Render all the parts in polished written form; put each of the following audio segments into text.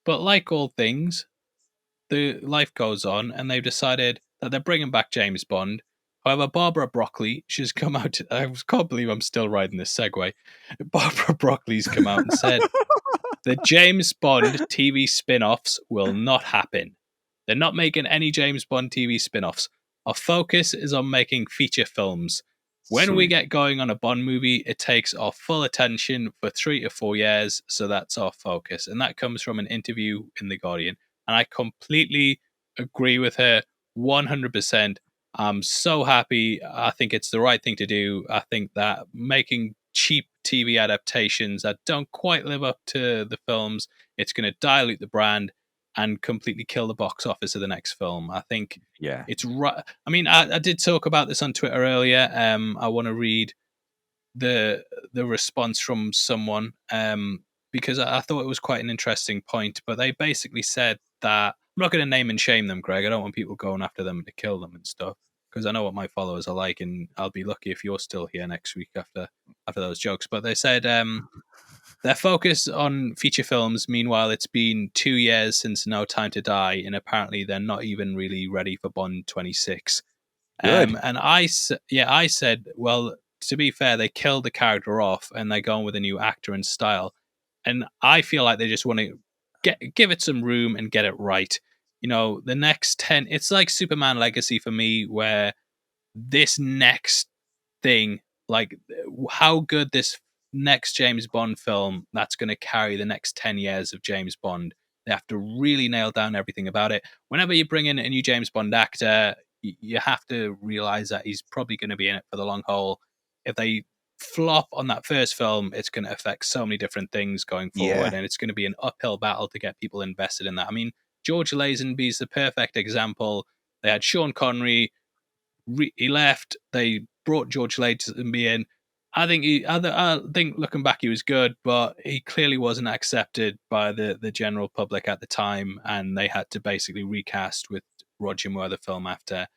But like all things, the life goes on, and they've decided that they're bringing back James Bond. However, Barbara Broccoli, she's come out. I can't believe I'm still riding this segue. Barbara Broccoli's come out and said the James Bond TV spin-offs will not happen. They're not making any James Bond TV spin-offs. Our focus is on making feature films. When we Sweet. get going on a Bond movie, it takes our full attention for 3 to 4 years, so that's our focus. And that comes from an interview in The Guardian. And I completely agree with her 100%. I'm so happy. I think it's the right thing to do. I think that making cheap TV adaptations that don't quite live up to the films, it's going to dilute the brand and completely kill the box office of the next film. I think Yeah. it's right. I mean, I did talk about this on Twitter earlier. I want to read the response from someone because I thought it was quite an interesting point. But they basically said that I'm not going to name and shame them, Greg. I don't want people going after them to kill them and stuff because I know what my followers are like, and I'll be lucky if you're still here next week after those jokes. But they said their focus on feature films. Meanwhile, it's been 2 years since No Time to Die, and apparently they're not even really ready for Bond 26. Good. And I said, well, to be fair, they killed the character off and they're going with a new actor and style. And I feel like they just want to give it some room and get it right. You know, the next 10, it's like Superman Legacy for me, where this next thing, like how good this next James Bond film that's going to carry the next 10 years of James Bond. They have to really nail down everything about it. Whenever you bring in a new James Bond actor, you have to realize that he's probably going to be in it for the long haul. If they flop on that first film, it's going to affect so many different things going forward, Yeah. and it's going to be an uphill battle to get people invested in that. I mean, George Lazenby's the perfect example. They had Sean Connery, he left. They brought George Lazenby in. I think looking back, he was good, but he clearly wasn't accepted by the general public at the time, and they had to basically recast with Roger Moore the film after.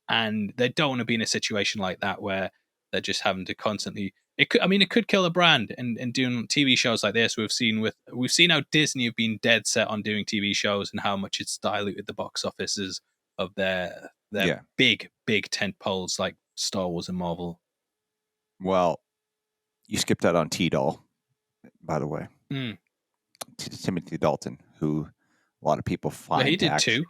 And they don't want to be in a situation like that where they're just having to constantly. It could kill a brand. And doing TV shows like this, we've seen how Disney have been dead set on doing TV shows and how much it's diluted the box offices of their Yeah. big tent poles like Star Wars and Marvel. Well, you skipped out on T-Doll, by the way. Mm. Timothy Dalton, who a lot of people find But he did actually, too.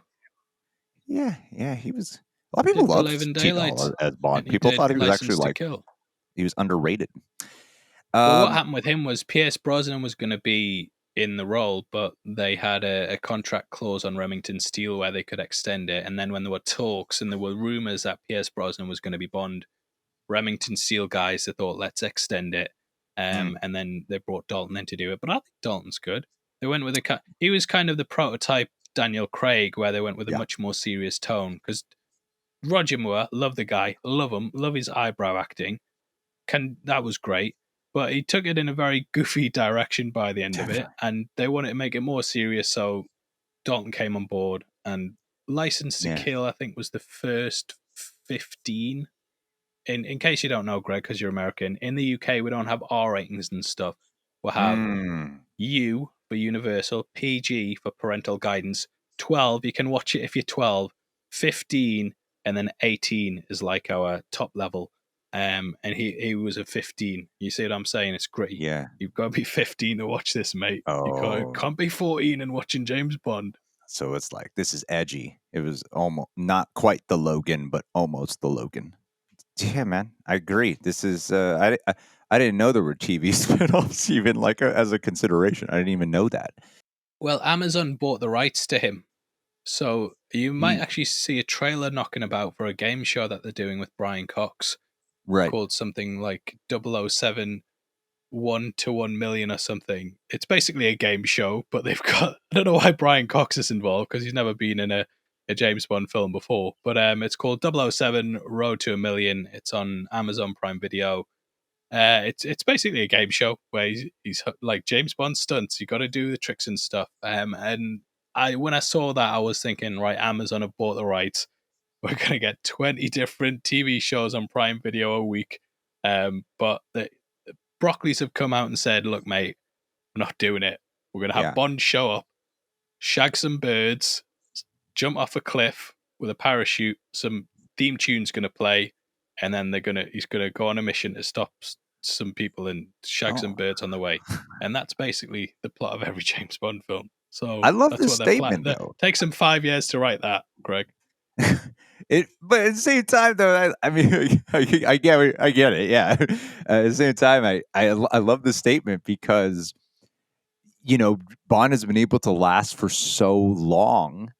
Yeah, he was. A lot of people Did loved Living T-Doll Daylights, as Bond. and he People did thought he was actually License to like Kill. he was underrated. Well, what happened with him was Pierce Brosnan was going to be in the role, but they had a contract clause on Remington Steele where they could extend it. And then when there were talks and there were rumors that Pierce Brosnan was going to be Bond, Remington Steele guys, they thought, let's extend it. And then they brought Dalton in to do it. But I think Dalton's good. They went with he was kind of the prototype Daniel Craig, where they went with a much more serious tone. Because Roger Moore, love the guy, love him, love his eyebrow acting. That was great. But he took it in a very goofy direction by the end of it, and they wanted to make it more serious. So Dalton came on board, and License to Yeah. Kill, I think, was the first 15. In case you don't know, Greg, because you're American, in the UK we don't have R ratings and stuff. We'll have U for Universal, PG for parental guidance, 12, you can watch it if you're 12, 15, and then 18 is like our top level. And he was a 15. You see what I'm saying? It's great. Yeah. You've got to be 15 to watch this, mate. You Oh. can't be 14 and watching James Bond. So it's like, this is edgy. It was almost not quite the Logan, but almost the Logan. Yeah, man, I agree. This is I didn't know there were TV spinoffs even like as a consideration. I didn't even know that. Well, Amazon bought the rights to him. So you might actually see a trailer knocking about for a game show that they're doing with Brian Cox. Right. Called something like 007 1 to 1 million or something. It's basically a game show, but they've got, I don't know why Brian Cox is involved because he's never been in a James Bond film before. But it's called 007 Road to a Million. It's on Amazon Prime Video. It's basically a game show where he's like James Bond stunts. You got to do the tricks and stuff. And when I saw that, I was thinking, right, Amazon have bought the rights. We're going to get 20 different TV shows on Prime Video a week. But the Broccoli's have come out and said, look, mate, we're not doing it. We're going to have Bond show up. shag some birds, jump off a cliff with a parachute. Some theme tune's going to play, and then he's gonna go on a mission to stop some people and shag some Oh, birds on the way. And that's basically the plot of every James Bond film. I So love that's this what they're planning. statement though. Takes them 5 years to write that, Greg. But at the same time, though, I mean, I get it. Yeah. At the same time, I love the statement because Bond has been able to last for so long.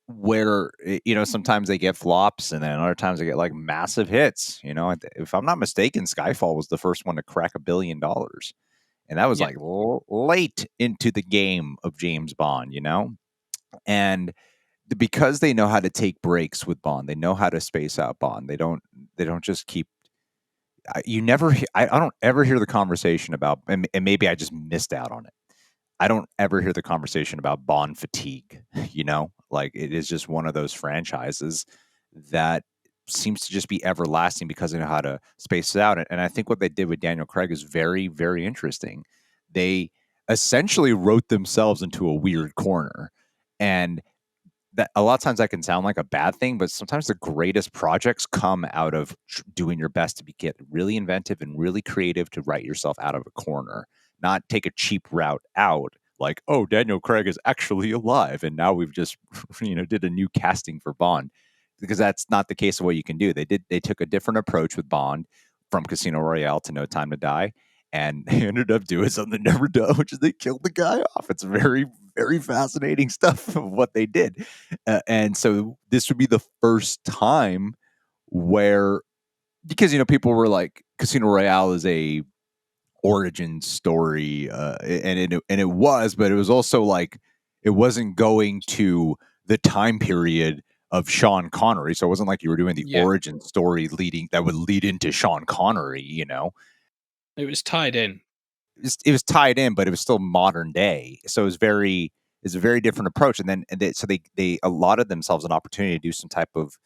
Where sometimes they get flops, and then other times they get like massive hits. If I'm not mistaken, Skyfall was the first one to crack $1 billion, and that was Yeah, like late into the game of James Bond. And because they know how to take breaks with Bond, they know how to space out Bond. They don't just keep. You never. I don't ever hear the conversation about, and maybe I just missed out on it. I don't ever hear the conversation about Bond fatigue. Like it is just one of those franchises that seems to just be everlasting because they know how to space it out. And I think what they did with Daniel Craig is very, very interesting. They essentially wrote themselves into a weird corner, and that a lot of times that can sound like a bad thing, but sometimes the greatest projects come out of doing your best to get really inventive and really creative to write yourself out of a corner, not take a cheap route out. Like, oh, Daniel Craig is actually alive, and now we've just did a new casting for Bond, because that's not the case of what you can do. They took a different approach with Bond from Casino Royale to No Time to Die, and they ended up doing something never done, which is they killed the guy off. It's very, very fascinating stuff of what they did. And so this would be the first time where, because people were like, Casino Royale is a origin story, and it was, but it was also like it wasn't going to the time period of Sean Connery, so it wasn't like you were doing the yeah. origin story that would lead into Sean Connery. It was tied in. It was tied in, but it was still modern day. So it's a very different approach. So they allotted themselves an opportunity to do some type of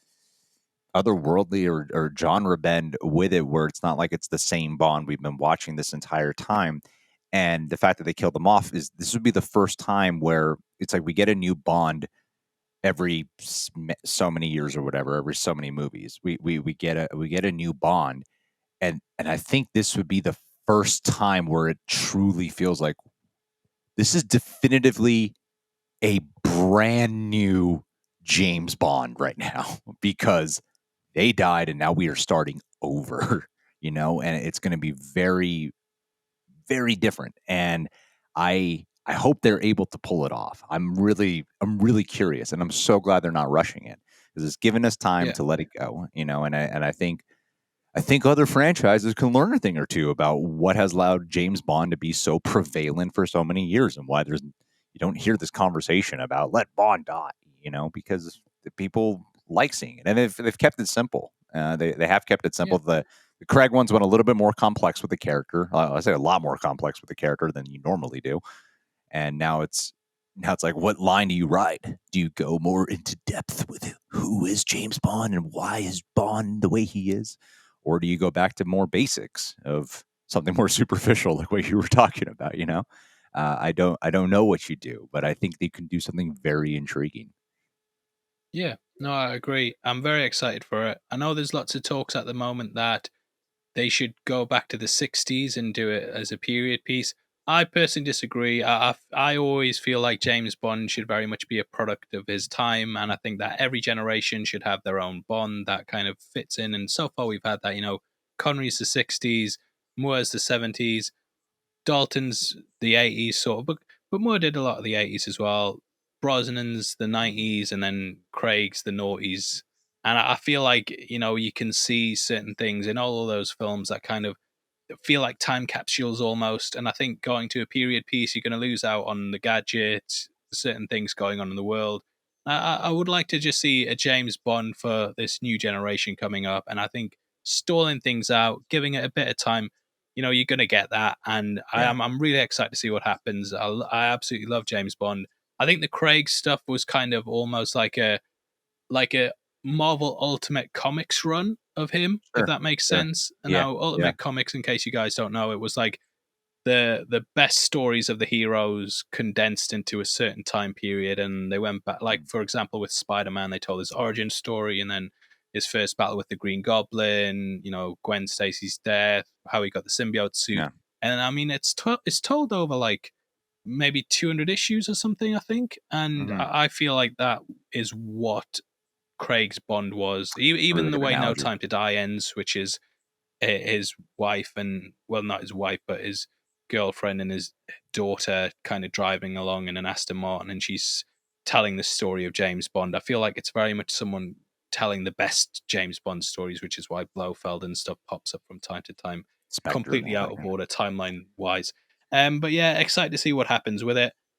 otherworldly or genre bend with it, where it's not like it's the same Bond we've been watching this entire time. And the fact that they killed them off is this would be the first time where it's like we get a new Bond every so many years or whatever, every so many movies. We get a new Bond, and I think this would be the first time where it truly feels like this is definitively a brand new James Bond right now, because they died and now we are starting over, and it's going to be very, very different. And I hope they're able to pull it off. I'm really curious, and I'm so glad they're not rushing it, because it's given us time Yeah, to let it go, and I think other franchises can learn a thing or two about what has allowed James Bond to be so prevalent for so many years, and why you don't hear this conversation about let Bond die, because the people like seeing it, and they've kept it simple. They have kept it yeah. simple. The Craig ones went a little bit more complex with the character. I say a lot more complex with the character than you normally do, and now it's like, what line do you ride? Do you go more into depth with who is James Bond and why is Bond the way he is? Or do you go back to more basics of something more superficial, like what you were talking about, I don't know what you do, but I think they can do something very intriguing. Yeah, no, I agree. I'm very excited for it. I know there's lots of talks at the moment that they should go back to the 60s and do it as a period piece. I personally disagree. I always feel like James Bond should very much be a product of his time, and I think that every generation should have their own Bond that kind of fits in. And so far, we've had that. Connery's the 60s, Moore's the 70s, Dalton's the 80s, sort of, but Moore did a lot of the 80s as well. Brosnan's the 90s, and then Craig's the noughties. And I feel like, you can see certain things in all of those films that kind of feel like time capsules almost. And I think going to a period piece, you're going to lose out on the gadgets, certain things going on in the world. I would like to just see a James Bond for this new generation coming up. And I think stalling things out, giving it a bit of time, you're going to get that. And Yeah, I'm really excited to see what happens. I absolutely love James Bond. I think the Craig stuff was kind of almost like a Marvel Ultimate Comics run of him, if sure, that makes sure. sense. And Yeah, now yeah, Ultimate Comics, in case you guys don't know, it was like the best stories of the heroes condensed into a certain time period, and they went back. Like for example, with Spider-Man, they told his origin story, and then his first battle with the Green Goblin. You know, Gwen Stacy's death, how he got the symbiote suit, Yeah. and I mean, it's told over like maybe 200 issues or something, I think, and Hmm. I feel like that is what Craig's Bond was. Even Really the good way No analogy. Time to Die ends, which is his wife and, well, not his wife, but his girlfriend and his daughter kind of driving along in an Aston Martin, and she's telling the story of James Bond. I feel like it's very much someone telling the best James Bond stories, which is why Blofeld and stuff pops up from time to time, Spectre and completely all out that of kind of. order timeline wise. But yeah, excited to see what happens with it.